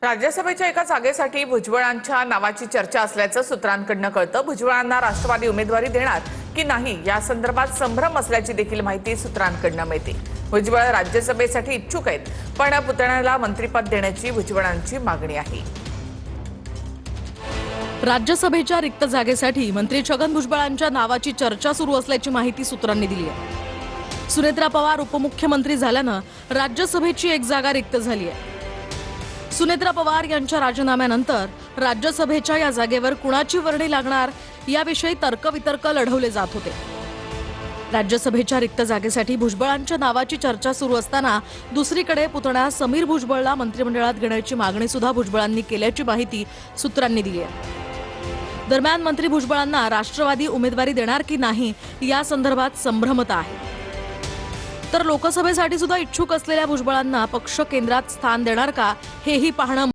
राज्यसभेच्या एका जागेसाठी भुजबळांच्या नावाची चर्चा असल्याचं सूत्रांकडून कळतं। भुजबळांना राष्ट्रवादी उमेदवारी देणार की नाही या संदर्भात संभ्रम असल्याची देखील माहिती सूत्रांकडून मिळते। भुजबळ राज्यसभेसाठी इच्छुक आहेत, पण पुतण्याला मंत्रिपद देण्याची भुजबळांची मागणी आहे। राज्यसभेच्या रिक्त जागेसाठी मंत्री छगन भुजबळांच्या नावाची चर्चा सुरू असल्याची माहिती सूत्रांनी दिली आहे। सुनेत्रा पवार उपमुख्यमंत्री झाल्यानं राज्यसभेची एक जागा रिक्त झाली आहे। सुनेत्रा पवार यांच्या राजीनाम्यानंतर राज्यसभेच्या या जागेवर कुणाची वर्णी लागणार याविषयी तर्कवितर्क लढवले जात होते। राज्यसभेच्या रिक्त जागेसाठी भुजबळांच्या नावाची चर्चा सुरू असताना दुसरीकडे पुतण्या समीर भुजबळला मंत्रिमंडळात घेण्याची मागणी सुद्धा भुजबळांनी केल्याची माहिती सूत्रांनी दिली आहे। दरम्यान मंत्री भुजबळांना राष्ट्रवादी उमेदवारी देणार की नाही या संदर्भात संभ्रमता आहे। तर लोकसभेसाठी सुद्धा इच्छुक असलेल्या भुजबळांना पक्ष केंद्रात स्थान देणार का हेही पाहणं